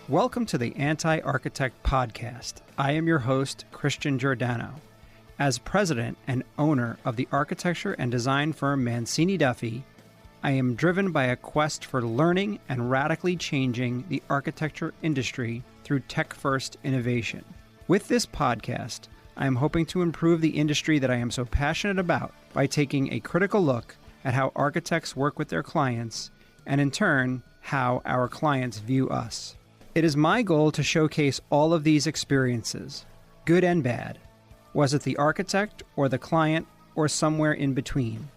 Welcome to the Anti-Architect Podcast. I am your host, Christian Giordano. As president and owner of the architecture and design firm Mancini Duffy, I am driven by a quest for learning and radically changing the architecture industry through tech-first innovation. With this podcast, I am hoping to improve the industry that I am so passionate about by taking a critical look at how architects work with their clients and, in turn, how our clients view us. It is my goal to showcase all of these experiences, good and bad, was it the architect or the client or somewhere in between.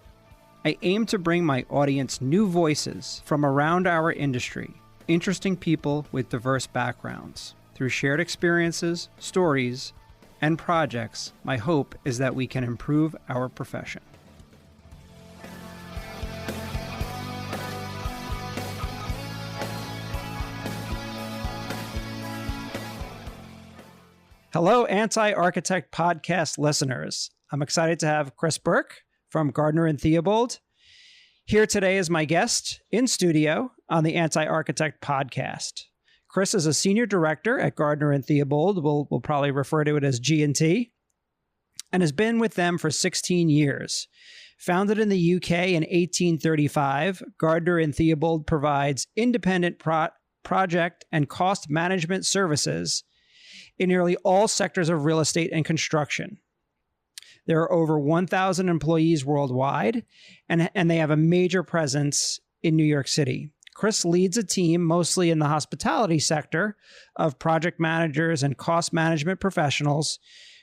I aim to bring my audience new voices from around our industry, interesting people with diverse backgrounds. Through shared experiences, stories, and projects, my hope is that we can improve our profession. Hello, Anti-Architect Podcast listeners. I'm excited to have Chris Burke from Gardiner Theobald here today as my guest in studio on the Anti-Architect Podcast. Chris is a senior director at Gardiner Theobald. We'll probably refer to it as G&T, and has been with them for 16 years. Founded in the UK in 1835, Gardiner Theobald provides independent project and cost management services in nearly all sectors of real estate and construction. There are over 1,000 employees worldwide, and they have a major presence in New York City. Chris leads a team mostly in the hospitality sector of project managers and cost management professionals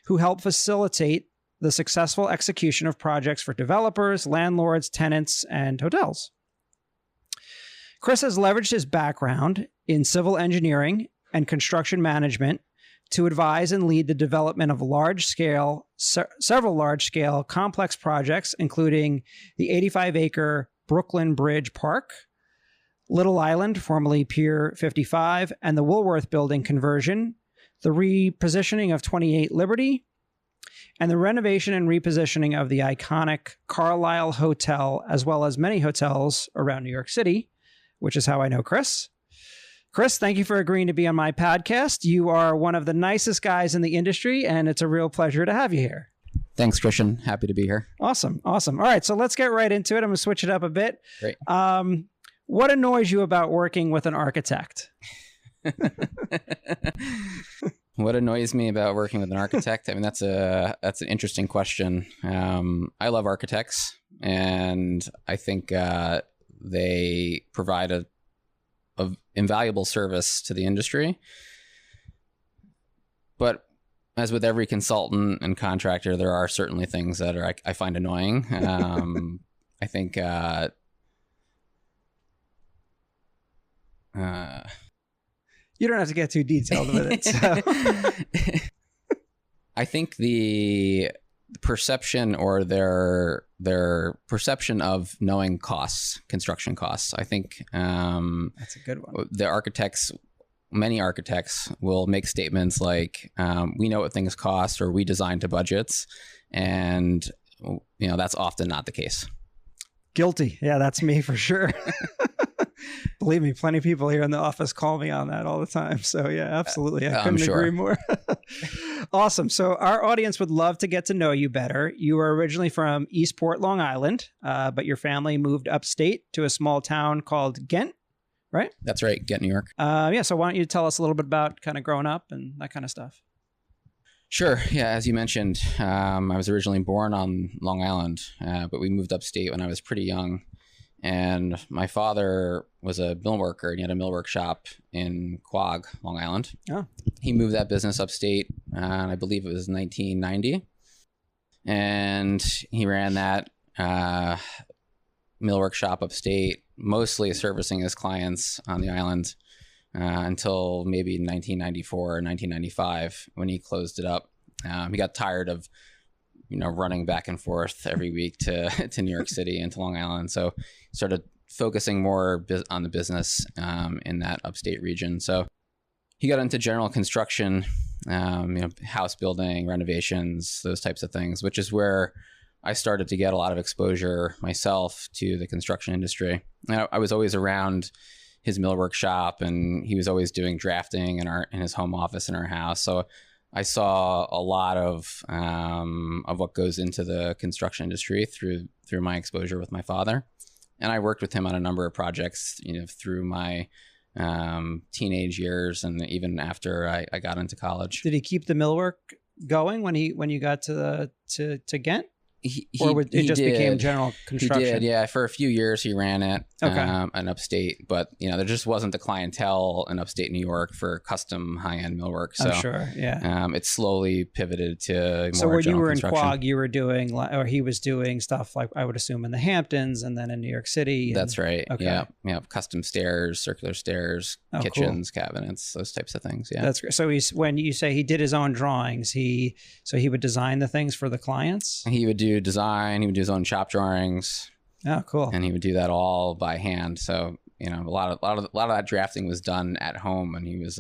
who help facilitate the successful execution of projects for developers, landlords, tenants, and hotels. Chris has leveraged his background in civil engineering and construction management to advise and lead the development of several large-scale complex projects, including the 85-acre Brooklyn Bridge Park, Little Island, formerly Pier 55, and the Woolworth Building conversion, the repositioning of 28 Liberty, and the renovation and repositioning of the iconic Carlyle Hotel, as well as many hotels around New York City, which is how I know Chris. Chris, thank you for agreeing to be on my podcast. You are one of the nicest guys in the industry, and it's a real pleasure to have you here. Thanks, Christian. Happy to be here. Awesome. All right, so let's get right into it. I'm going to switch it up a bit. Great. What annoys you about working with an architect? What annoys me about working with an architect? I mean, that's an interesting question. I love architects, and I think they provide a invaluable service to the industry. But as with every consultant and contractor, there are certainly things that I find annoying. I think you don't have to get too detailed with it. So. I think the perception or their perception of knowing costs, construction costs. I think that's a good one. Many architects will make statements like, we know what things cost, or we design to budgets. And, that's often not the case. Guilty. Yeah, that's me for sure. Believe me, plenty of people here in the office call me on that all the time. So yeah, absolutely. I couldn't agree more. Awesome. So our audience would love to get to know you better. You were originally from Eastport, Long Island, but your family moved upstate to a small town called Ghent, right? That's right. Ghent, New York. So why don't you tell us a little bit about kind of growing up and that kind of stuff? Sure. Yeah. As you mentioned, I was originally born on Long Island, but we moved upstate when I was pretty young. And my father was a mill worker, and he had a millwork shop in Quogue, Long Island. Oh. He moved that business upstate, and I believe it was 1990. And he ran that millwork shop upstate, mostly servicing his clients on the island until maybe 1994 or 1995 when he closed it up. He got tired of running back and forth every week to New York City and to Long Island. So started focusing more on the business in that upstate region. So he got into general construction, house building, renovations, those types of things, which is where I started to get a lot of exposure myself to the construction industry. I was always around his millwork shop, and he was always doing drafting in his home office in our house. So I saw a lot of what goes into the construction industry through my exposure with my father. And I worked with him on a number of projects, through my teenage years and even after I got into college. Did he keep the millwork going when you got to Ghent? It just became general construction? He did, yeah. For a few years, he ran it in upstate, but there just wasn't the clientele in upstate New York for custom high-end millwork. So I'm sure, yeah. It slowly pivoted to more So when you were in construction. Quag, you were doing, or he was doing stuff like, I would assume, in the Hamptons and then in New York City. That's right. Okay. Yeah. Custom stairs, circular stairs, kitchens, cabinets, those types of things. Yeah. That's great. So when you say he did his own drawings, he would design the things for the clients? He would do design. He would do his own shop drawings. Oh, cool. And he would do that all by hand. So a lot of that drafting was done at home, and he was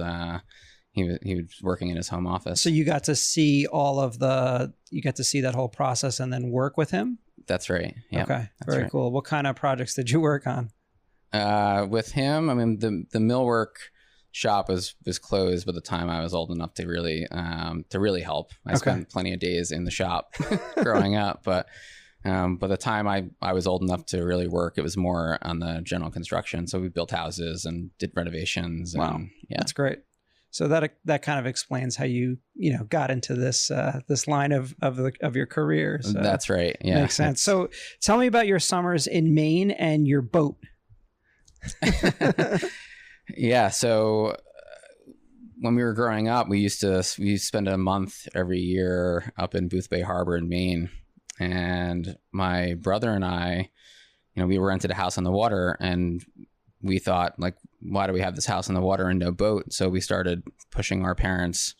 working in his home office. So you got to see that whole process and then work with him? That's right. Yeah. Okay. Very cool. What kind of projects did you work on? With him, I mean, the millwork shop was closed by the time I was old enough to really help. I spent plenty of days in the shop growing up, but by the time I was old enough to really work, it was more on the general construction. So we built houses and did renovations. Wow. And, yeah. That's great. So that kind of explains how you got into this line of your career. So that's right. Yeah. Makes sense. So tell me about your summers in Maine and your boat. Yeah. So when we were growing up, we used to spend a month every year up in Boothbay Harbor in Maine. And my brother and I, we rented a house on the water, and we thought, like, why do we have this house on the water and no boat? So we started pushing our parents,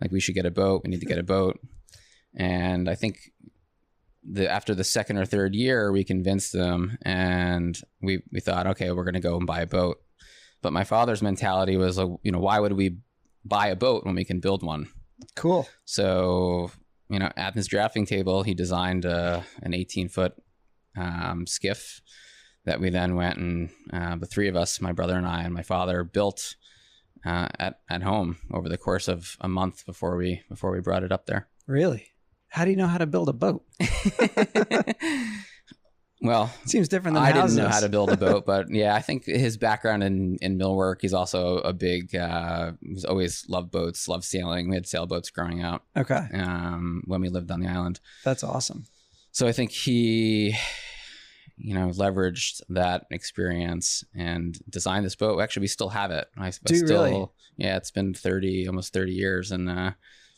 like, we should get a boat. We need to get a boat. And I think after the second or third year, we convinced them, and we thought, okay, we're going to go and buy a boat. But my father's mentality was, why would we buy a boat when we can build one? Cool. So, at his drafting table, he designed an 18-foot skiff that we then went and the three of us, my brother and I and my father, built at home over the course of a month before we brought it up there. Really? How do you know how to build a boat? Well, it seems different than I houses. didn't know how to build a boat, but yeah, I think his background in millwork, he's also a big, he's always loved boats, loved sailing. We had sailboats growing up. Okay. When we lived on the island. That's awesome. So I think he, leveraged that experience and designed this boat. Actually, we still have it. Do you really? Yeah, it's been almost 30 years. And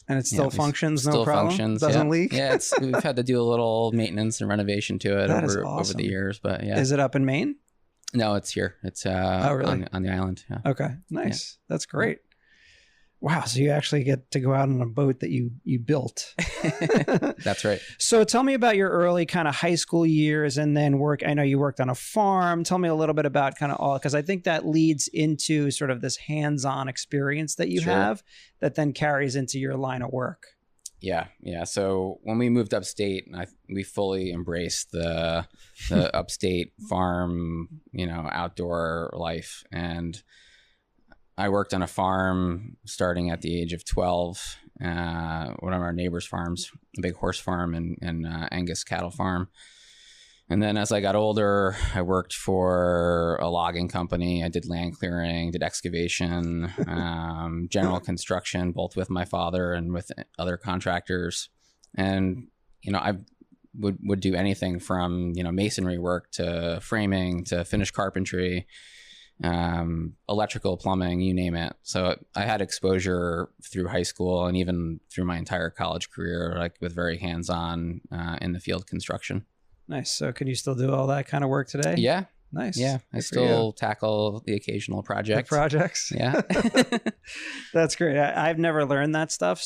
it still functions, no still problem? Functions, Doesn't leak? Yeah, we've had to do a little maintenance and renovation to it over the years. But yeah. Is it up in Maine? No, it's here. It's really? on the island. Yeah. Okay, nice. Yeah. That's great. Wow, so you actually get to go out on a boat that you built. That's right. So tell me about your early kind of high school years and then work. I know you worked on a farm. Tell me a little bit about kind of all, because I think that leads into sort of this hands-on experience that you have that then carries into your line of work. Yeah. So when we moved upstate, we fully embraced the upstate farm, outdoor life. And I worked on a farm starting at the age of 12, one of our neighbors' farms, a big horse farm and Angus cattle farm. And then as I got older, I worked for a logging company. I did land clearing, did excavation, general construction, both with my father and with other contractors. And, I would do anything from, masonry work to framing to finished carpentry, electrical, plumbing, you name it. So I had exposure through high school and even through my entire college career, like with very hands-on in the field construction. Nice. So can you still do all that kind of work today? Yeah. Nice. Yeah. I still tackle the occasional project. Projects. Yeah. That's great. I've never learned that stuff.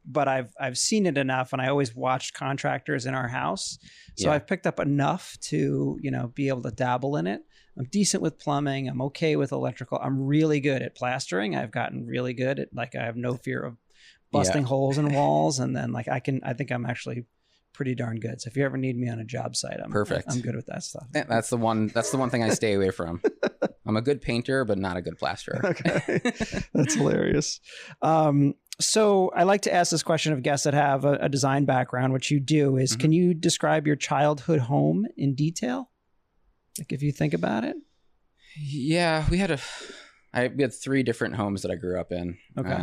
But I've seen it enough, and I always watched contractors in our house. So I've picked up enough to, be able to dabble in it. I'm decent with plumbing. I'm okay with electrical. I'm really good at plastering. I've gotten really good at, I have no fear of busting holes in walls. And then I think I'm actually pretty darn good. So if you ever need me on a job site, Perfect. I'm good with that stuff. That's the one thing I stay away from. I'm a good painter, but not a good plasterer. Okay. That's hilarious. So I like to ask this question of guests that have a design background, which you do, is can you describe your childhood home in detail? Like if you think about it? Yeah, we had 3 different homes that I grew up in. Okay.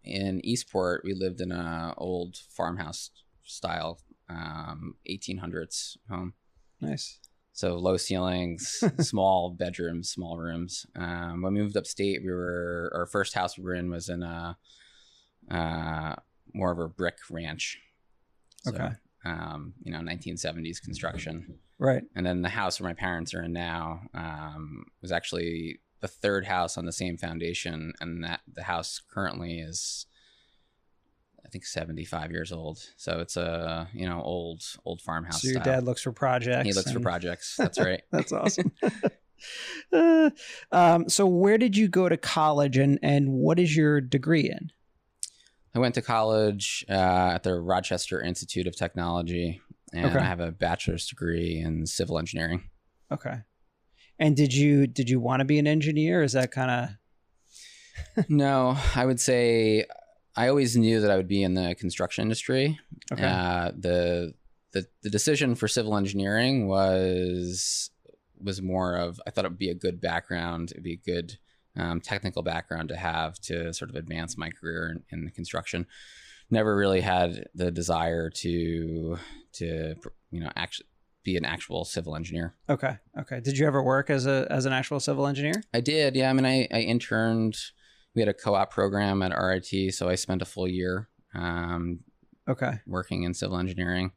In Eastport, we lived in a old farmhouse style 1800s home. Nice. So low ceilings, small bedrooms, small rooms. When we moved upstate, our first house we were in was in a more of a brick ranch. So, okay. 1970s construction. Right. And then the house where my parents are in now was actually the 3rd house on the same foundation, and that the house currently is, I think, 75 years old. So it's a old farmhouse. So your style. dad looks for projects. He looks for projects. That's right. That's awesome. So where did you go to college, and what is your degree in? I went to college at the Rochester Institute of Technology, and I have a bachelor's degree in civil engineering. Okay. And did you want to be an engineer? Is that kind of? No, I would say I always knew that I would be in the construction industry. Okay. The decision for civil engineering was more of, I thought it would be a good background. It'd be a good technical background to have to sort of advance my career in the construction. Never really had the desire to actually be an actual civil engineer. Okay. Did you ever work as an actual civil engineer? I did. Yeah. I mean, I interned. We had a co-op program at RIT, so I spent a full year working in civil engineering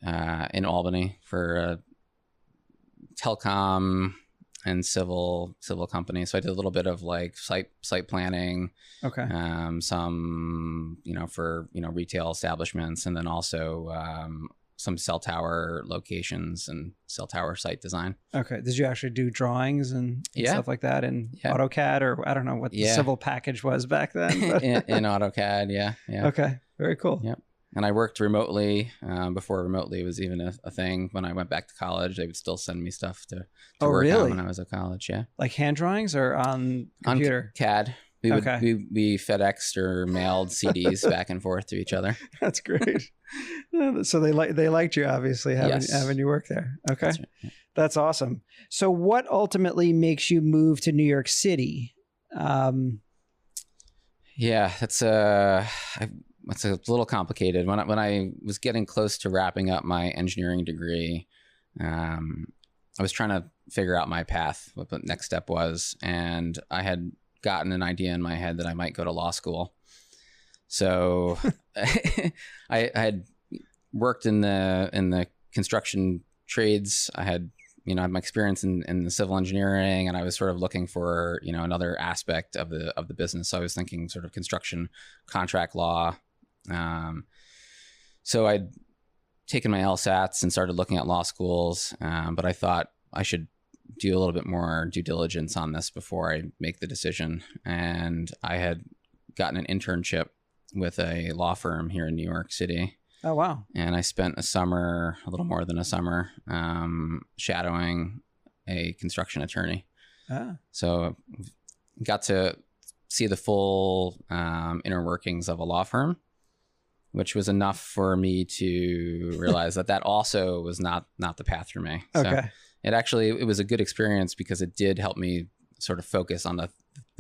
in Albany for a telecom and civil company. So I did a little bit of like site planning. Okay. Some for retail establishments, and then also some cell tower locations and cell tower site design. Okay. Did you actually do drawings and stuff like that in AutoCAD, or I don't know what the civil package was back then? in AutoCAD. Yeah. Okay. Very cool. Yep. And I worked remotely before remotely was even a thing. When I went back to college, they would still send me stuff to work on when I was at college. Yeah. Like hand drawings or on computer? On CAD. We FedExed or mailed CDs back and forth to each other. That's great. So they liked you, obviously, having you work there. Okay. That's right. Yeah. That's awesome. So what ultimately makes you move to New York City? That's a little complicated. When I was getting close to wrapping up my engineering degree, I was trying to figure out my path, what the next step was, and I had gotten an idea in my head that I might go to law school. So I had worked in the construction trades. I had my experience in the civil engineering, and I was sort of looking for another aspect of the business. So I was thinking sort of construction contract law. So I'd taken my LSATs and started looking at law schools, but I thought I should do a little bit more due diligence on this before I make the decision. And I had gotten an internship with a law firm here in New York City. Oh, wow. And I spent a little more than a summer, shadowing a construction attorney. Ah. So got to see the full inner workings of a law firm, which was enough for me to realize that also was not the path for me. Okay. So it was a good experience because it did help me sort of focus on the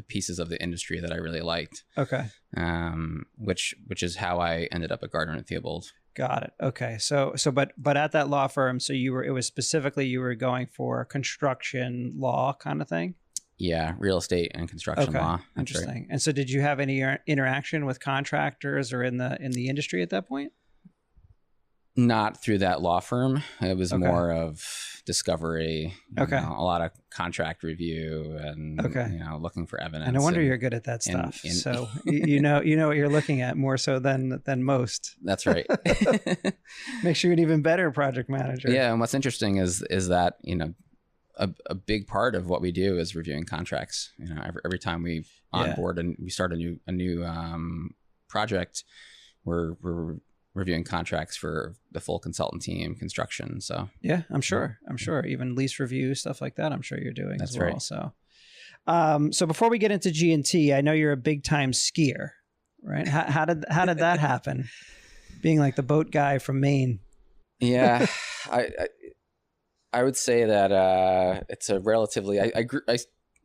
pieces of the industry that I really liked. Okay. Which is how I ended up at Gardiner Theobald. Got it. Okay. So but at that law firm, so you were going for construction law kind of thing? Yeah, real estate and construction law. Interesting. Right. And so did you have any interaction with contractors or in the industry at that point? Not through that law firm. It was more of discovery, a lot of contract review and looking for evidence. And no wonder you're good at that stuff. So you know what you're looking at more so than most. That's right. Makes you an even better project manager. Yeah, and what's interesting is that a big part of what we do is reviewing contracts. Every time we onboard and we start a new project, we're reviewing contracts for the full consultant team, construction. So yeah, I'm sure even lease review, stuff like that, I'm sure you're doing that's as well. Right. So before we get into G&T, I know you're a big time skier, right? How did that happen? Being like the boat guy from Maine. Yeah, I would say that it's a relatively.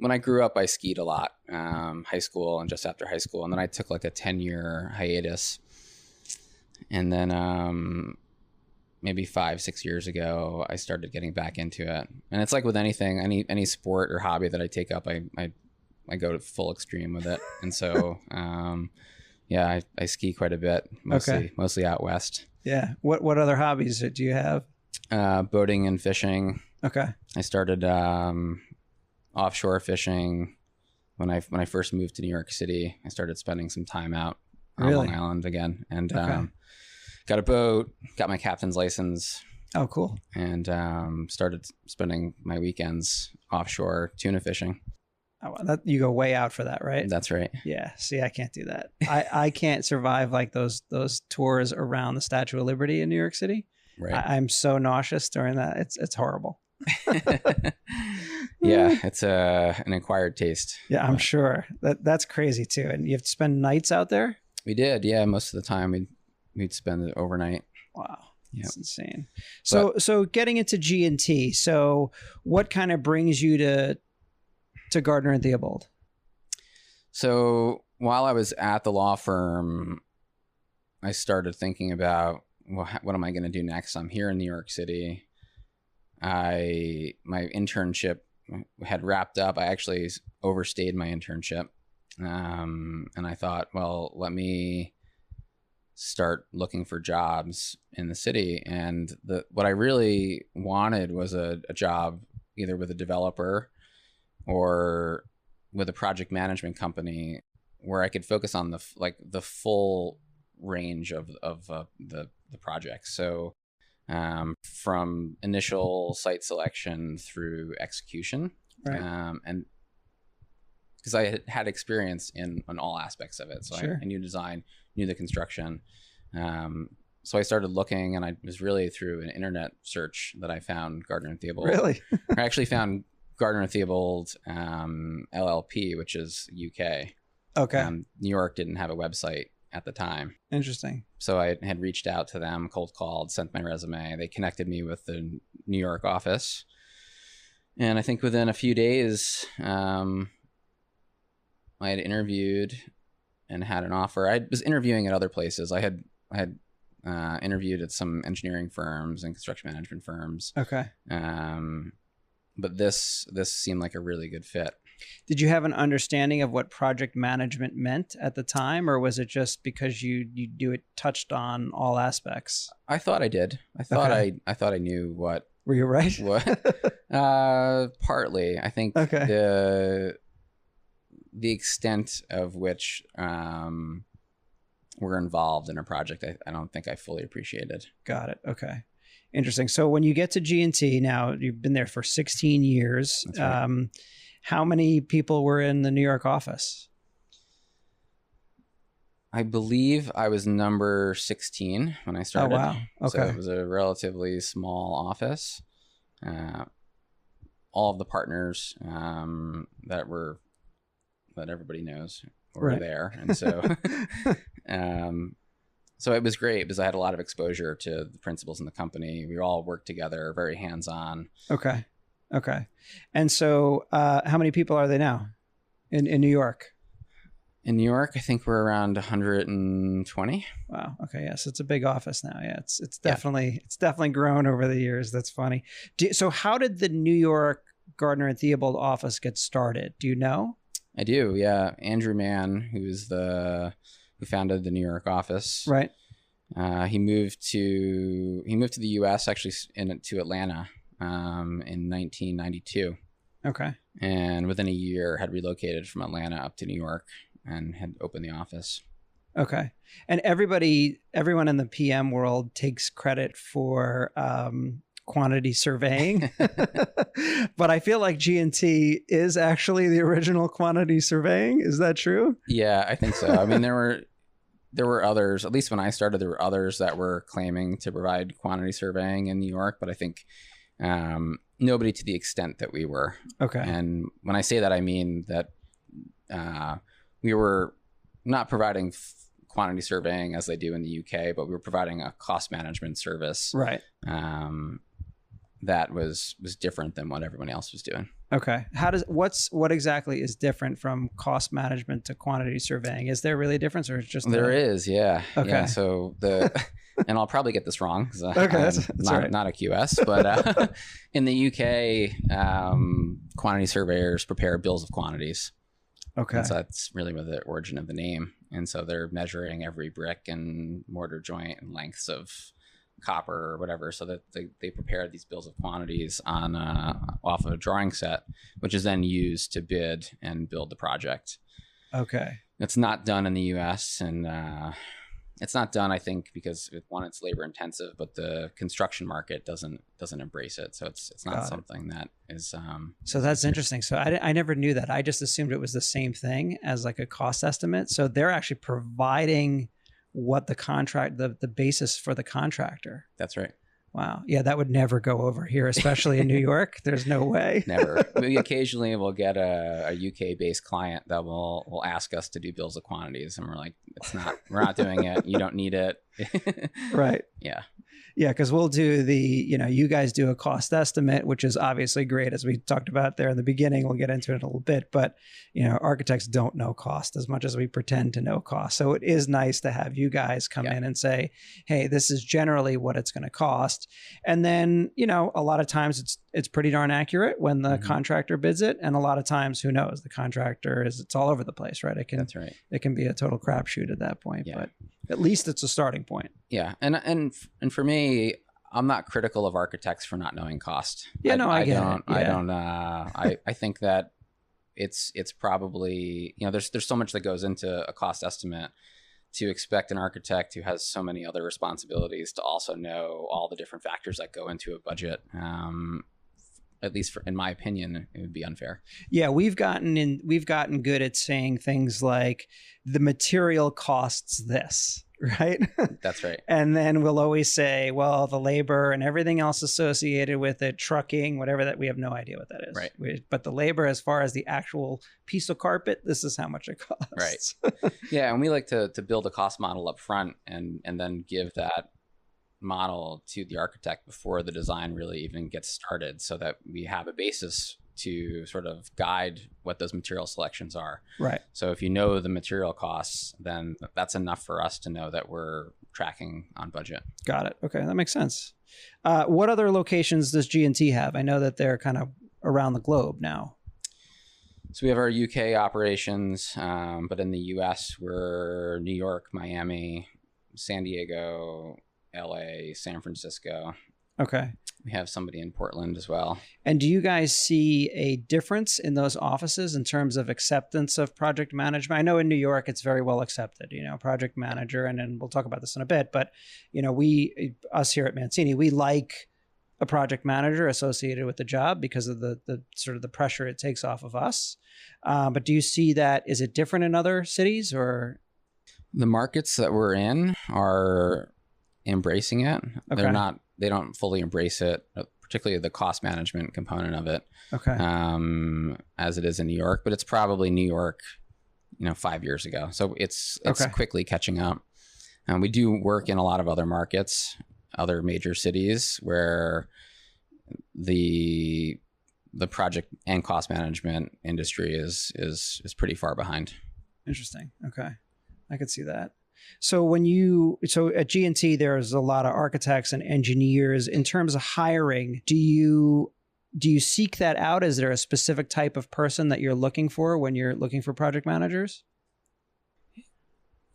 When I grew up, I skied a lot, high school and just after high school, and then I took like a 10-year hiatus, and then maybe 5-6 years ago, I started getting back into it. And it's like with anything, any sport or hobby that I take up, I go to full extreme with it, and so yeah, I ski quite a bit, mostly out west. Yeah. What other hobbies do you have? Boating and fishing. Okay. I started offshore fishing when I first moved to New York City. I started spending some time out on Long Island again, and got a boat, got my captain's license. Oh, cool. And started spending my weekends offshore tuna fishing. Oh, you go way out for that, right? That's right. Yeah. See, I can't do that. I can't survive like those tours around the Statue of Liberty in New York City. Right. I'm so nauseous during that. It's horrible. Yeah, it's an acquired taste. Yeah, I'm sure. That's crazy too. And you have to spend nights out there? We did. Yeah, most of the time we'd spend it overnight. Wow. That's insane. But, so getting into G&T, so what kind of brings you to Gardiner and Theobald? So while I was at the law firm, I started thinking about, well, what am I going to do next? I'm here in New York City. My internship had wrapped up. I actually overstayed my internship. And I thought, well, let me start looking for jobs in the city. And what I really wanted was a job either with a developer or with a project management company where I could focus on the full range of the projects. So from initial site selection through execution, right. And because I had experience in all aspects of it, so sure. I knew design, knew the construction. So I started looking, and I was really through an internet search that I found Gardiner Theobald. Really? I actually found Gardiner Theobald LLP, which is UK. Okay. New York didn't have a website at the time. Interesting. So I had reached out to them, cold called, sent my resume. They connected me with the New York office. And I think within a few days, I had interviewed and had an offer. I was interviewing at other places. I had interviewed at some engineering firms and construction management firms. Okay. But this seemed like a really good fit. Did you have an understanding of what project management meant at the time, or was it just because you touched on all aspects? I thought I did. I thought I knew what. Were you right? What? Partly. I think the extent of which we're involved in a project, I don't think I fully appreciated. Got it. Okay. Interesting. So when you get to G&T now, you've been there for 16 years. That's right. How many people were in the New York office? I believe I was number 16 when I started. Oh, wow. Okay. So it was a relatively small office. All of the partners that everybody knows were right. there. And so, so it was great because I had a lot of exposure to the principals in the company. We all worked together, very hands-on. Okay. Okay. And so how many people are they now in New York? In New York, I think we're around 120. Wow. Okay. Yes. It's a big office now. Yeah. It's definitely grown over the years. That's funny. So how did the New York Gardiner and Theobald office get started? Do you know? I do. Yeah. Andrew Mann, who founded the New York office. Right. He moved to the U.S. actually to Atlanta in 1992. Okay. And within a year had relocated from Atlanta up to New York and had opened the office. Okay. And everyone in the PM world takes credit for quantity surveying, but I feel like G&T is actually the original quantity surveying. Is that true? Yeah, I think so. I mean, there were others, at least when I started, there were others that were claiming to provide quantity surveying in New York, but I think nobody to the extent that we were. Okay. And when I say that, I mean that we were not providing quantity surveying as they do in the UK, but we were providing a cost management service. Right. That was different than what everyone else was doing. Okay. What exactly is different from cost management to quantity surveying? Is there really a difference, or it's just there is? Yeah. Okay. Yeah, so and I'll probably get this wrong because okay, that's not a QS, but in the UK, quantity surveyors prepare bills of quantities. Okay. And so that's really where the origin of the name. And so they're measuring every brick and mortar joint and lengths of copper or whatever, so that they prepare these bills of quantities on off of a drawing set, which is then used to bid and build the project. Okay. It's not done in the US, and it's not done, I think, because one, it's labor intensive, but the construction market doesn't embrace it. So it's not something that is. So that's interesting. So I never knew that. I just assumed it was the same thing as like a cost estimate. So they're actually providing what the basis for the contractor. That's right. Wow. Yeah, that would never go over here, especially in New York. There's no way. Never. We occasionally will get a UK-based client that will ask us to do bills of quantities, and we're like, we're not doing it. You don't need it. Right. Yeah. Yeah, because we'll do you guys do a cost estimate, which is obviously great, as we talked about there in the beginning. We'll get into it in a little bit, but architects don't know cost as much as we pretend to know cost. So it is nice to have you guys come in and say, hey, this is generally what it's going to cost. And then, a lot of times it's pretty darn accurate when the contractor bids it. And a lot of times, who knows, the contractor it's all over the place, right? That's right. It can be a total crapshoot at that point, Yeah. But at least it's a starting point. Yeah. And for me, I'm not critical of architects for not knowing cost. Yeah, I get it. Yeah. I don't, I think that it's probably, there's so much that goes into a cost estimate to expect an architect who has so many other responsibilities to also know all the different factors that go into a budget. At least in my opinion, it would be unfair. Yeah, we've gotten good at saying things like the material costs this, right? That's right. And then we'll always say, well, the labor and everything else associated with it, trucking, whatever, that we have no idea what that is. Right. But the labor, as far as the actual piece of carpet, this is how much it costs. Right. Yeah, and we like to build a cost model up front and then give that model to the architect before the design really even gets started, so that we have a basis to sort of guide what those material selections are. Right. So if you know the material costs, then that's enough for us to know that we're tracking on budget. Got it. Okay, that makes sense. What other locations does G&T have? I know that they're kind of around the globe now. So we have our UK operations, but in the US, we're New York, Miami, San Diego, LA, San Francisco. Okay. We have somebody in Portland as well. And do you guys see a difference in those offices in terms of acceptance of project management? I know in New York, it's very well accepted, project manager, and then we'll talk about this in a bit, but, us here at Mancini, we like a project manager associated with the job because of the sort of the pressure it takes off of us. But do you see that, is it different in other cities, or? The markets that we're in are embracing it. Okay. They don't fully embrace it, particularly the cost management component of it. Okay. As it is in New York, but it's probably New York, 5 years ago. So it's Okay. quickly catching up. We do work in a lot of other markets, other major cities where the project and cost management industry is pretty far behind. Interesting. Okay. I could see that. So at G&T, there's a lot of architects and engineers. In terms of hiring, do you seek that out? Is there a specific type of person that you're looking for when you're looking for project managers?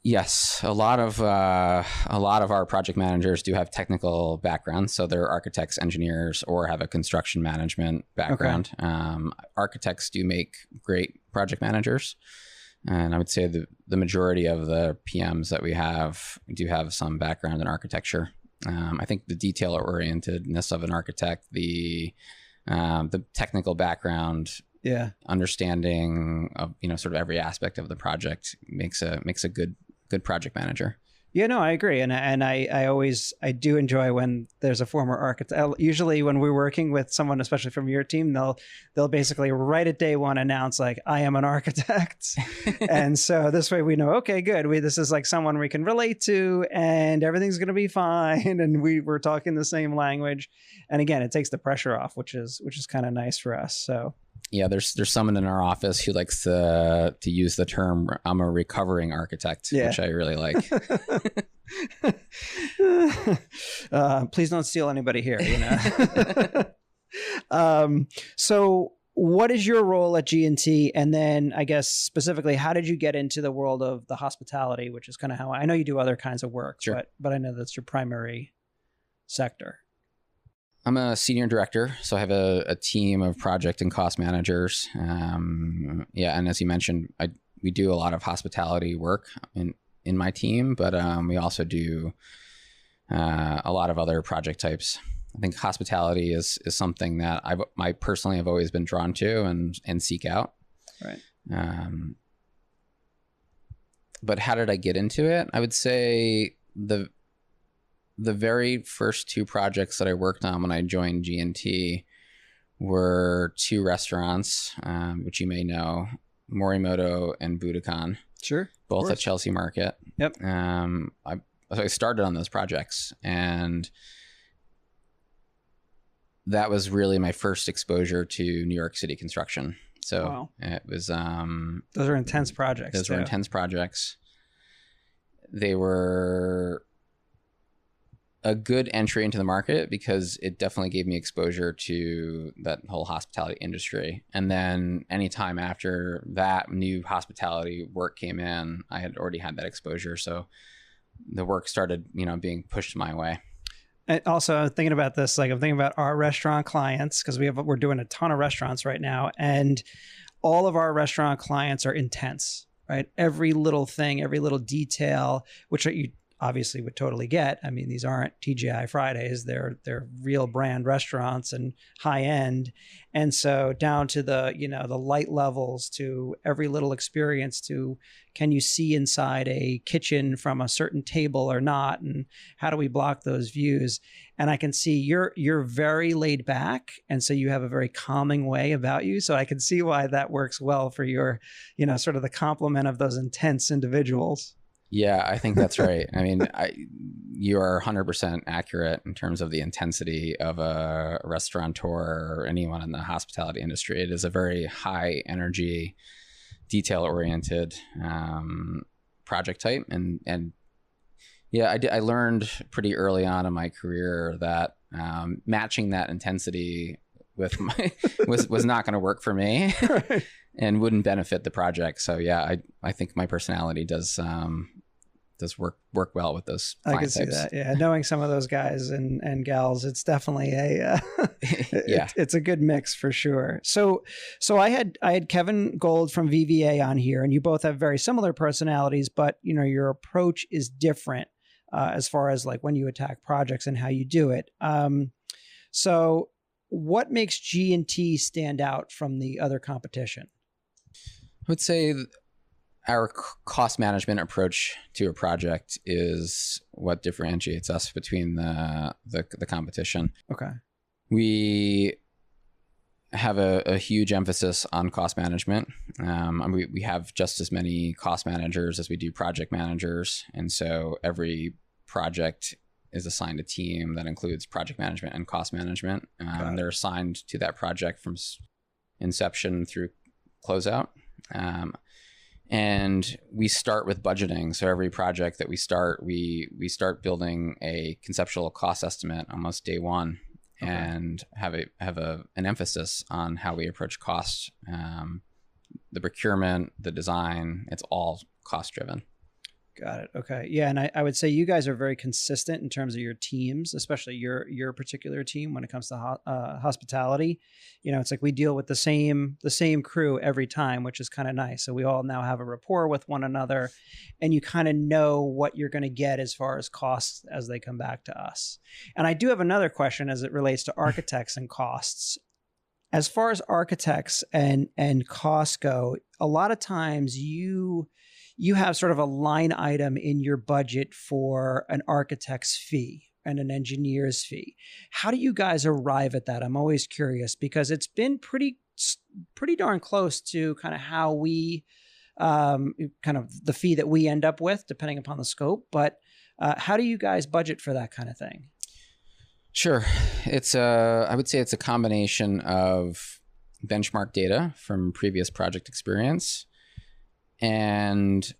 Yes, a lot of our project managers do have technical backgrounds, so they're architects, engineers, or have a construction management background. Okay. Architects do make great project managers. And I would say the majority of the PMs that we have do have some background in architecture. I think the detail-orientedness of an architect, the technical background, understanding of sort of every aspect of the project makes a good good project manager. Yeah, no, I agree. And I do enjoy when there's a former architect. Usually when we're working with someone, especially from your team, they'll basically right at day one announce like, I am an architect. And so this way we know, okay, good. This is like someone we can relate to and everything's going to be fine. And we're talking the same language. And again, it takes the pressure off, which is kind of nice for us. So yeah, there's someone in our office who likes to use the term "I'm a recovering architect," which I really like. Please don't steal anybody here. So, what is your role at G&T? And then, I guess specifically, how did you get into the world of the hospitality, which is kind of how I know you do other kinds of work, sure. but I know that's your primary sector. I'm a senior director, so I have a team of project and cost managers. And as you mentioned, we do a lot of hospitality work in my team, but we also do a lot of other project types. I think hospitality is something that I personally have always been drawn to and seek out. Right. But how did I get into it? I would say the very first two projects that I worked on when I joined G&T were two restaurants, which you may know, Morimoto and Budokan. Sure. Both at Chelsea Market. Yep. I started on those projects, and that was really my first exposure to New York City construction. So wow. It was... those are intense projects. Those were intense projects. They were a good entry into the market because it definitely gave me exposure to that whole hospitality industry. And then anytime after that new hospitality work came in, I had already had that exposure. So the work started, being pushed my way. And also, I'm thinking about this, like I'm thinking about our restaurant clients, because we're doing a ton of restaurants right now, and all of our restaurant clients are intense, right? Every little thing, every little detail, which you obviously would totally get. I mean, these aren't TGI Fridays. They're real brand restaurants and high end. And so down to the light levels, to every little experience, to can you see inside a kitchen from a certain table or not? And how do we block those views? And I can see you're very laid back. And so you have a very calming way about you. So I can see why that works well for your, sort of the complement of those intense individuals. Yeah, I think that's right. I mean, you are 100% accurate in terms of the intensity of a restaurateur or anyone in the hospitality industry. It is a very high energy, detail-oriented project type. And yeah, I learned pretty early on in my career that matching that intensity with was not going to work for me. Right. And wouldn't benefit the project. So yeah, I think my personality does work well with those client types. I can see that. Yeah, knowing some of those guys and gals, it's definitely it's a good mix for sure. So I had Kevin Gold from VVA on here, and you both have very similar personalities, but your approach is different as far as like when you attack projects and how you do it. So what makes G&T stand out from the other competition? I would say our cost management approach to a project is what differentiates us between the competition. Okay. We have a huge emphasis on cost management. We have just as many cost managers as we do project managers. And so every project is assigned a team that includes project management and cost management. They're assigned to that project from inception through closeout. And we start with budgeting. So every project that we start, we start building a conceptual cost estimate almost day one, and have an emphasis on how we approach cost. The procurement, the design, it's all cost driven. Got it. Okay. Yeah. And I would say you guys are very consistent in terms of your teams, especially your particular team when it comes to hospitality. It's like we deal with the same crew every time, which is kind of nice. So we all now have a rapport with one another, and you kind of know what you're going to get as far as costs as they come back to us. And I do have another question as it relates to architects and costs. As far as architects and costs go, a lot of times you you have sort of a line item in your budget for an architect's fee and an engineer's fee. How do you guys arrive at that? I'm always curious because it's been pretty darn close to kind of how we, kind of the fee that we end up with, depending upon the scope. But how do you guys budget for that kind of thing? Sure. I would say it's a combination of benchmark data from previous project experience and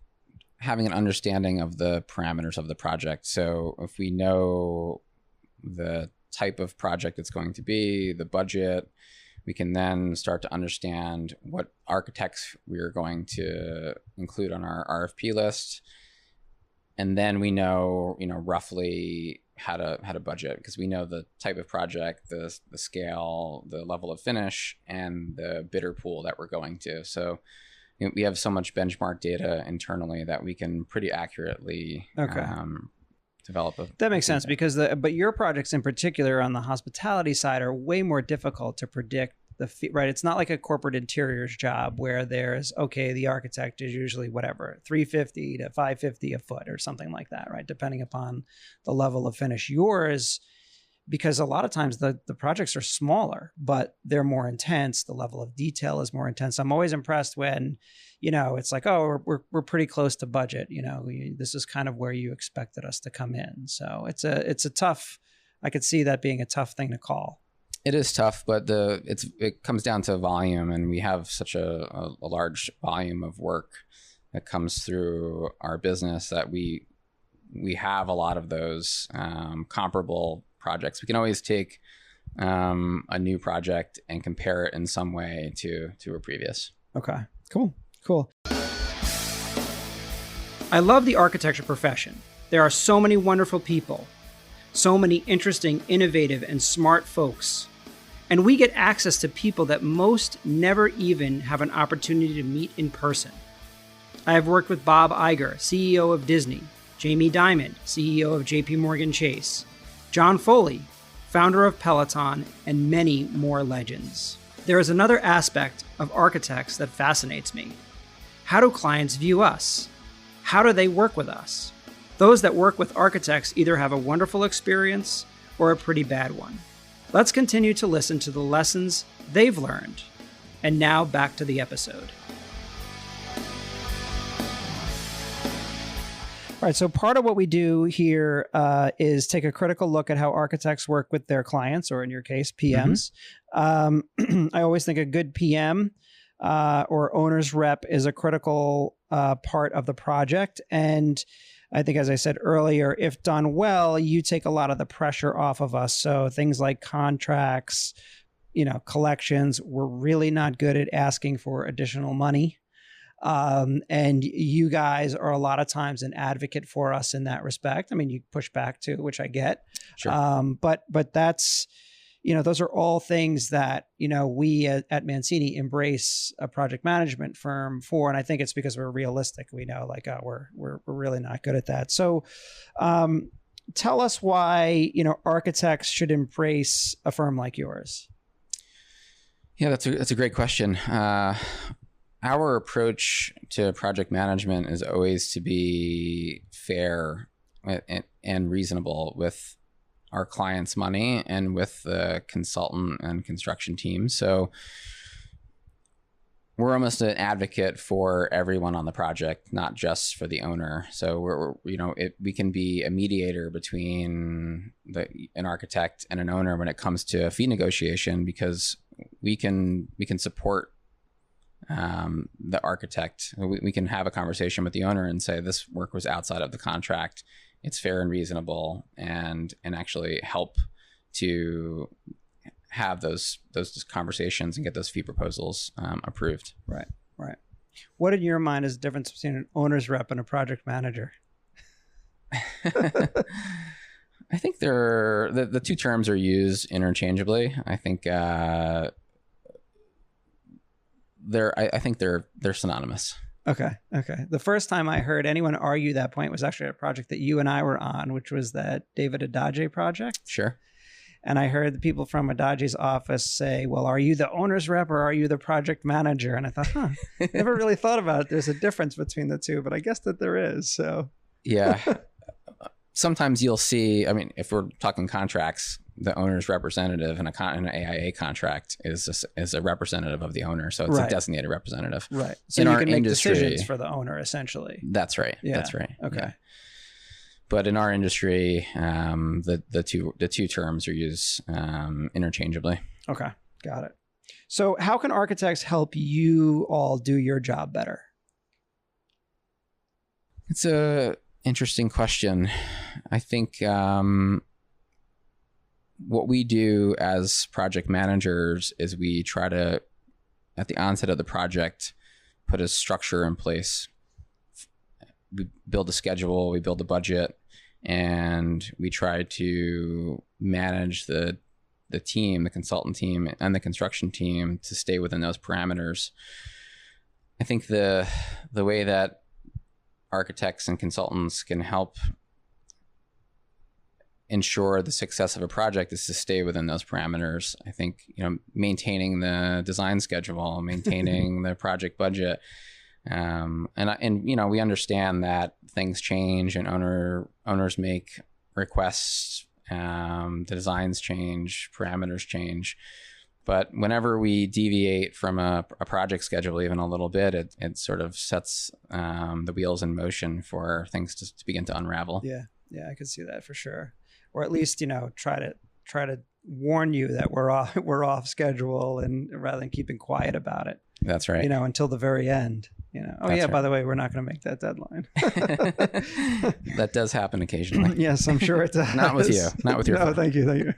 having an understanding of the parameters of the project. So if we know the type of project it's going to be, the budget, we can then start to understand what architects we're going to include on our RFP list. And then we know, roughly how to budget, because we know the type of project, the scale, the level of finish, and the bidder pool that we're going to. So we have so much benchmark data internally that we can pretty accurately develop that makes sense, because but your projects in particular on the hospitality side are way more difficult to predict the fee, right? It's not like a corporate interiors job where there's, the architect is usually whatever, $350 to $550 a foot or something like that, right? Depending upon the level of finish. Yours, because a lot of times the projects are smaller, but they're more intense. The level of detail is more intense. I'm always impressed when, it's like, we're pretty close to budget. This is kind of where you expected us to come in. So it's a tough, I could see that being a tough thing to call. It is tough, but it comes down to volume, and we have such a large volume of work that comes through our business that we have a lot of those comparable projects. We can always take a new project and compare it in some way to a previous. Okay, cool. I love the architecture profession. There are so many wonderful people, so many interesting, innovative, and smart folks. And we get access to people that most never even have an opportunity to meet in person. I have worked with Bob Iger, CEO of Disney, Jamie Dimon, CEO of JP Morgan Chase, John Foley, founder of Peloton, and many more legends. There is another aspect of architects that fascinates me. How do clients view us? How do they work with us? Those that work with architects either have a wonderful experience or a pretty bad one. Let's continue to listen to the lessons they've learned. And now back to the episode. All right, so part of what we do here is take a critical look at how architects work with their clients, or in your case, PMs. Mm-hmm. I always think a good PM or owner's rep is a critical part of the project. And I think, as I said earlier, if done well, you take a lot of the pressure off of us. So things like contracts, collections, we're really not good at asking for additional money. And you guys are a lot of times an advocate for us in that respect. I mean, you push back too, which I get. Sure. But that's, those are all things that, we at Mancini embrace a project management firm for. And I think it's because we're realistic. We know we're really not good at that. So, tell us why, architects should embrace a firm like yours. Yeah, that's a great question. Our approach to project management is always to be fair and reasonable with our clients' money and with the consultant and construction team. So we're almost an advocate for everyone on the project, not just for the owner. So we can be a mediator between an architect and an owner when it comes to a fee negotiation, because we can support the architect. We can have a conversation with the owner and say, this work was outside of the contract. It's fair and reasonable, and actually help to have those conversations and get those fee proposals approved. Right. What in your mind is the difference between an owner's rep and a project manager? I think the two terms are used interchangeably. I think they're synonymous. Okay. The first time I heard anyone argue that point was actually a project that you and I were on, which was that David Adage project. Sure. And I heard the people from Adagi's office say, well, are you the owner's rep or are you the project manager? And I thought, never really thought about it. There's a difference between the two, but I guess that there is. So yeah. Sometimes you'll see, I mean, if we're talking contracts, the owner's representative in an AIA contract is a representative of the owner. So it's a designated representative. Right. So in you our can make industry, decisions for the owner, essentially. That's right. Yeah. That's right. Okay. Yeah. But in our industry, the two terms are used interchangeably. Okay. Got it. So how can architects help you all do your job better? It's a interesting question. I think what we do as project managers is we try to, at the onset of the project, put a structure in place. We build a schedule, we build a budget, and we try to manage the team, the consultant team and the construction team to stay within those parameters. I think the way that architects and consultants can help ensure the success of a project is to stay within those parameters. I think, maintaining the design schedule, maintaining the project budget, and we understand that things change and owners make requests, the designs change, parameters change. But whenever we deviate from a project schedule even a little bit, it sort of sets the wheels in motion for things to begin to unravel. Yeah, I could see that for sure. Or at least, try to warn you that we're off schedule, and rather than keeping quiet about it. That's right. Until the very end. Right. By the way, we're not going to make that deadline. That does happen occasionally. Yes, I'm sure it does. Not with you. Not with your No, thank you.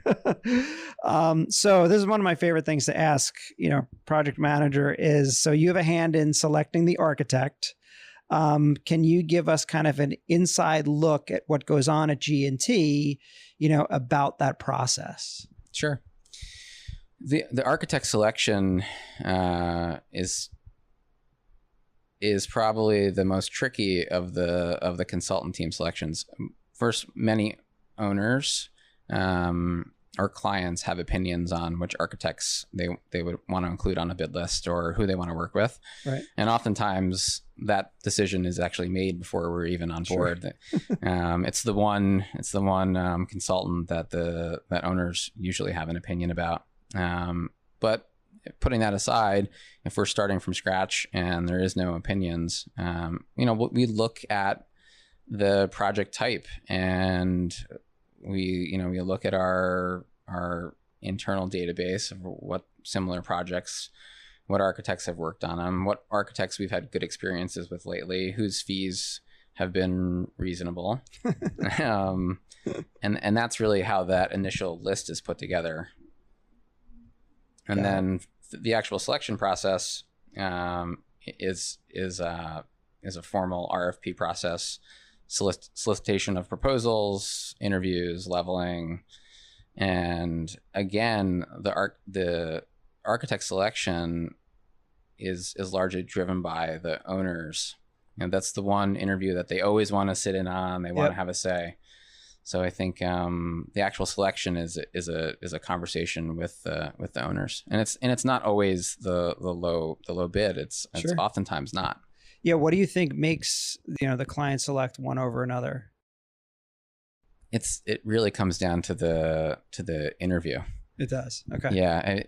So this is one of my favorite things to ask, project manager is, so you have a hand in selecting the architect. Can you give us kind of an inside look at what goes on at G&T, about that process? Sure. The architect selection is probably the most tricky of the consultant team selections. First, many owners or clients have opinions on which architects they would want to include on a bid list or who they want to work with. Right. And oftentimes that decision is actually made before we're even on board. Sure. It's the one consultant that owners usually have an opinion about. But putting that aside, if we're starting from scratch and there is no opinions, we look at the project type, and we look at our internal database of what similar projects, what architects have worked on them, what architects we've had good experiences with lately, whose fees have been reasonable. And that's really how that initial list is put together. And then the actual selection process is a formal RFP process, solicitation of proposals, interviews, leveling, and again, the architect selection is largely driven by the owners, and that's the one interview that they always want to sit in on. They want to have a say. So I think the actual selection is a conversation with the owners, and it's not always the low bid. It's Sure. oftentimes not. Yeah. What do you think makes the client select one over another? It really comes down to the interview. It does. Okay. Yeah.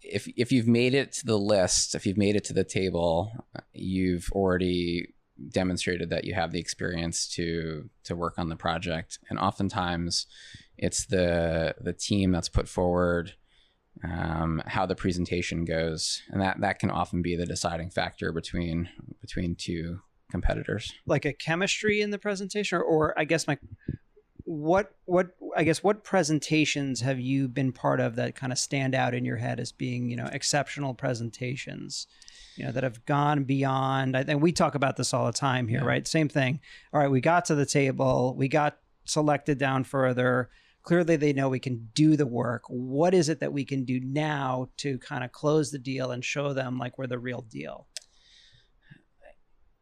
If you've made it to the list, if you've made it to the table, you've already demonstrated that you have the experience to work on the project. And oftentimes it's the team that's put forward, how the presentation goes, and that can often be the deciding factor between two competitors. Like a chemistry in the presentation, or I guess what presentations have you been part of that kind of stand out in your head as being, exceptional presentations, that have gone beyond? I think we talk about this all the time here, right? Same thing. All right, we got to the table, we got selected down further. Clearly they know we can do the work. What is it that we can do now to kind of close the deal and show them like we're the real deal?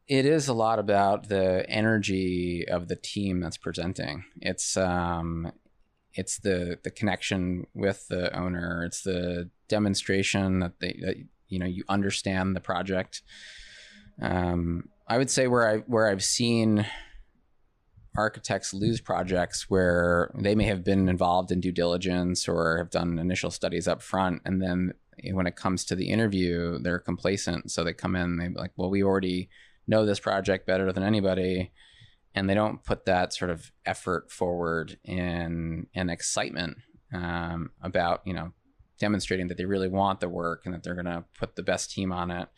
It is a lot about the energy of the team that's presenting. It's it's the connection with the owner. It's the demonstration that you understand the project. I would say where I've seen architects lose projects where they may have been involved in due diligence or have done initial studies up front, and then when it comes to the interview, they're complacent. So they come in, they're like, well, we already know this project better than anybody. And they don't put that sort of effort forward and excitement about, demonstrating that they really want the work and that they're going to put the best team on it.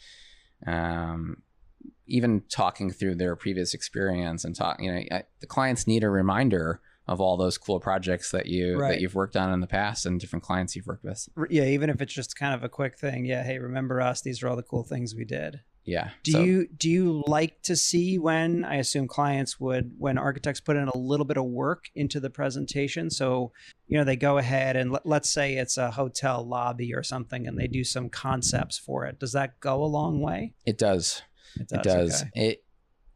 Even talking through their previous experience and the clients need a reminder of all those cool projects that you've worked on in the past and different clients you've worked with. Yeah, even if it's just kind of a quick thing. Yeah, hey, remember us? These are all the cool things we did. Yeah. Do you like to see when, I assume clients would, when architects put in a little bit of work into the presentation? So, they go ahead and let's say it's a hotel lobby or something and they do some concepts for it. Does that go a long way? It does. It does. Okay.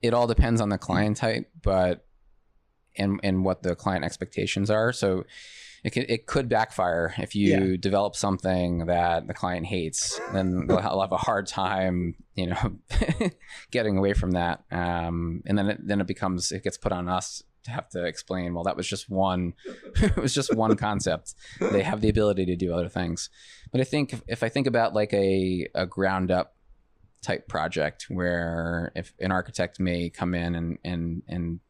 It all depends on the client type, but and what the client expectations are. So it could backfire if you develop something that the client hates. Then they'll have a hard time, getting away from that. And then it gets put on us to have to explain. Well, that was just one. It was just one concept. They have the ability to do other things. But I think if I think about like a ground up type project where if an architect may come in and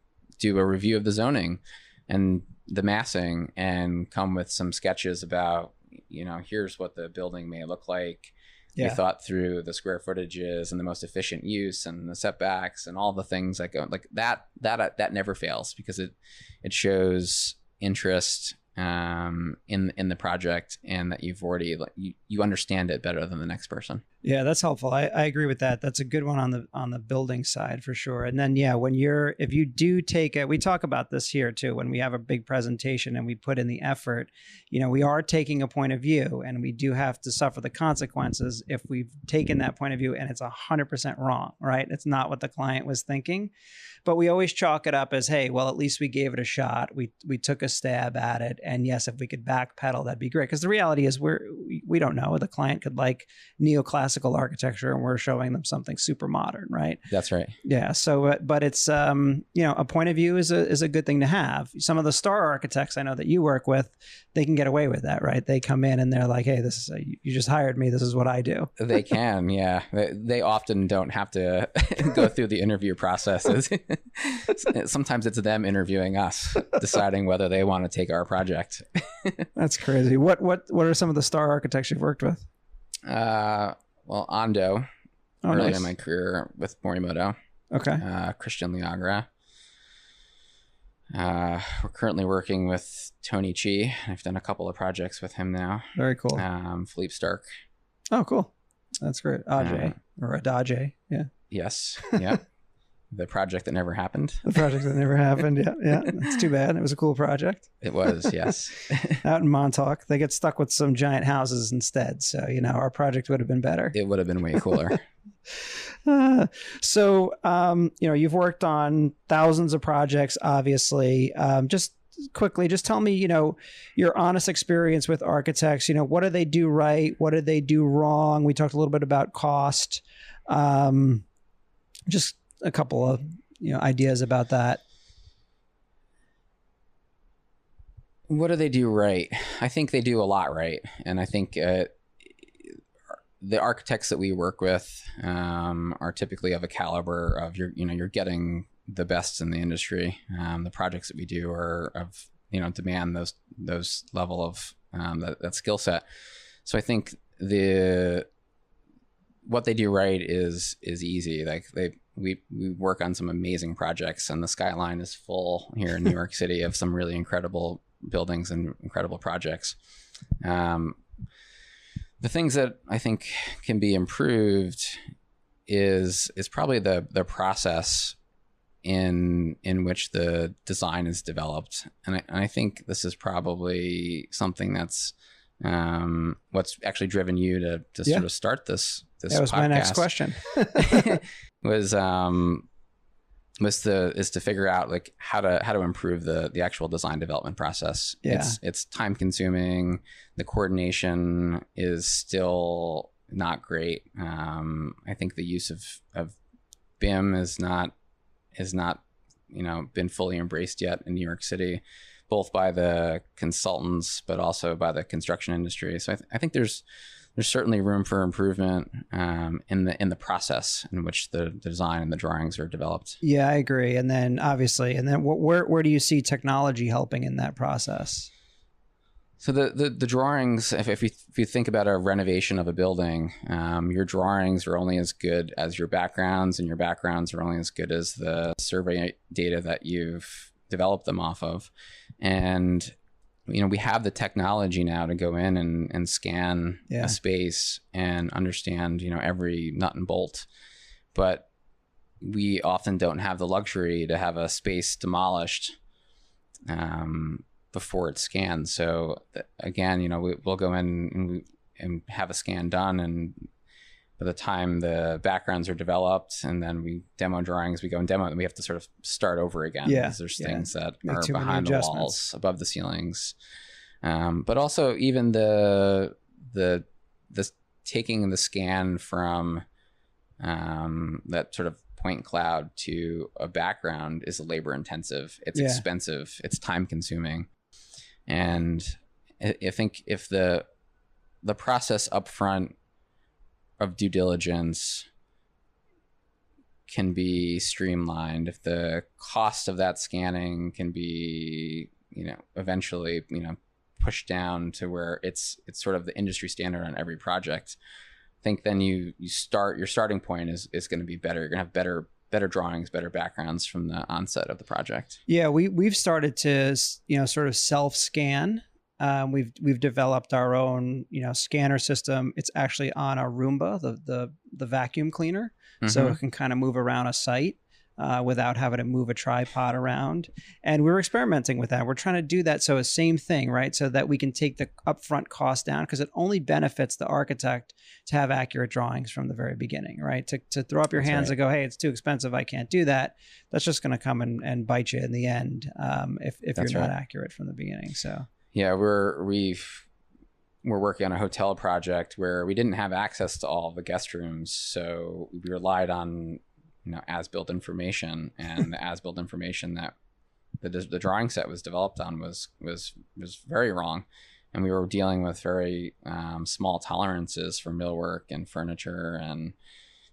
do a review of the zoning and the massing and come with some sketches about, here's what the building may look like. Yeah. We thought through the square footages and the most efficient use and the setbacks and all the things that go like that never fails because it shows interest in the project and that you've already you understand it better than the next person. Yeah, that's helpful. I agree with that. That's a good one on the building side for sure. And then if you do take it, we talk about this here too, when we have a big presentation and we put in the effort, we are taking a point of view and we do have to suffer the consequences if we've taken that point of view and it's 100% wrong, right? It's not what the client was thinking. But we always chalk it up as, hey, well, at least we gave it a shot. We took a stab at it. And yes, if we could backpedal, that'd be great. Because the reality is we don't know. The client could like neoclassical architecture and we're showing them something super modern, right? That's right. Yeah. So, but it's, a point of view is a good thing to have. Some of the star architects I know that you work with, they can get away with that, right? They come in and they're like, hey, you just hired me. This is what I do. They can, yeah. They often don't have to go through the interview processes. Sometimes it's them interviewing us, deciding whether they want to take our project. That's crazy. What are some of the star architects you've worked with? Well, Ando, early nice. in my career with Morimoto. Okay. Christian Liagra. We're currently working with Tony Chi. I've done a couple of projects with him now. Very cool. Philippe Stark. Oh, cool. That's great. Ajay or Adajay. Yeah. Yes. Yeah. The project that never happened. The project that never happened. Yeah. Yeah. That's too bad. It was a cool project. It was, yes. Out in Montauk, they get stuck with some giant houses instead. So, our project would have been better. It would have been way cooler. So, you've worked on thousands of projects, obviously. Just quickly, just tell me, your honest experience with architects. What do they do right? What do they do wrong? We talked a little bit about cost. Just a couple of ideas about that. What do they do right? I think they do a lot right, and I think the architects that we work with are typically of a caliber of you're getting the best in the industry. The projects that we do are of demand those level of that skill set. So I think what they do right is easy. Like we work on some amazing projects, and the skyline is full here in New York City of some really incredible buildings and incredible projects. The things that I think can be improved is probably the process in which the design is developed, and I think this is probably something that's what's actually driven you to sort of start this that was podcast. My next question. Was is to figure out like how to improve the actual design development process. Yeah. It's time consuming. The coordination is still not great. I think the use of BIM is not been fully embraced yet in New York City, both by the consultants but also by the construction industry. So I think there's certainly room for improvement in the process in which the design and the drawings are developed. Yeah, I agree. And then obviously, where do you see technology helping in that process? So the drawings, if you think about a renovation of a building, your drawings are only as good as your backgrounds, and your backgrounds are only as good as the survey data that you've developed them off of. And we have the technology now to go in and scan a space and understand every nut and bolt, but we often don't have the luxury to have a space demolished before it's scanned. So again, we'll go in and have a scan done, and by the time the backgrounds are developed and then we demo drawings, we go and demo it, and we have to sort of start over again because there's things that are behind the walls, above the ceilings. But also even the taking the scan from that sort of point cloud to a background is labor intensive. It's expensive. It's time consuming. And I think if the process upfront of due diligence can be streamlined, if the cost of that scanning can be, eventually, pushed down to where it's sort of the industry standard on every project, I think then your starting point is going to be better. You're going to have better drawings, better backgrounds from the onset of the project. Yeah, we've started to sort of self-scan. We've developed our own scanner system. It's actually on our Roomba, the vacuum cleaner, so it can kind of move around a site without having to move a tripod around. And we're experimenting with that. We're trying to do that. So the same thing, right? So that we can take the upfront cost down, because it only benefits the architect to have accurate drawings from the very beginning, right? To throw up your hands and go, hey, it's too expensive, I can't do that. That's just going to come and bite you in the end if you're not accurate from the beginning. So yeah, we're working on a hotel project where we didn't have access to all the guest rooms, so we relied on as-built information, and the as-built information that the drawing set was developed on was very wrong, and we were dealing with very small tolerances for millwork and furniture and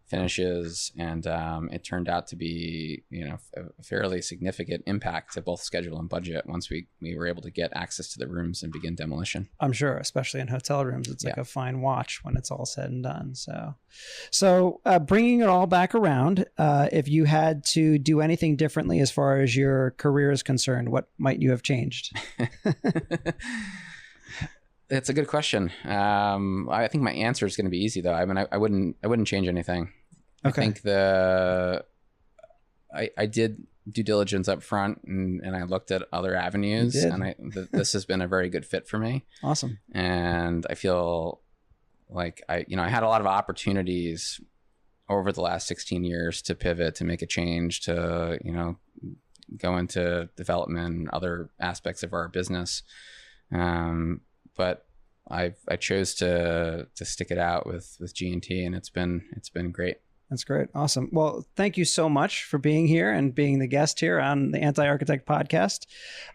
finishes, and it turned out to be a fairly significant impact to both schedule and budget once we were able to get access to the rooms and begin demolition. I'm sure, especially in hotel rooms, it's like a fine watch when it's all said and done. So bringing it all back around, if you had to do anything differently as far as your career is concerned, what might you have changed? It's a good question. I think my answer is going to be easy, though. I mean, I wouldn't change anything. Okay. I think I did due diligence up front, and I looked at other avenues, and this has been a very good fit for me. Awesome. And I feel like I had a lot of opportunities over the last 16 years to pivot, to make a change, to go into development and other aspects of our business. But I chose to stick it out with G&T, and it's been great. That's great. Awesome. Well, thank you so much for being here and being the guest here on the Anti-Architect podcast.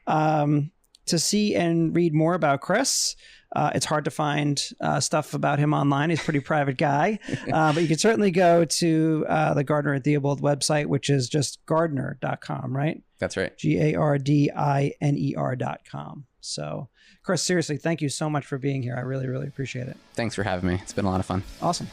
To see and read more about Chris, it's hard to find stuff about him online. He's a pretty private guy, but you can certainly go to the Gardiner Theobald website, which is just gardiner.com, right? That's right. GARDINER.com. So, Chris, seriously, thank you so much for being here. I really, really appreciate it. Thanks for having me. It's been a lot of fun. Awesome.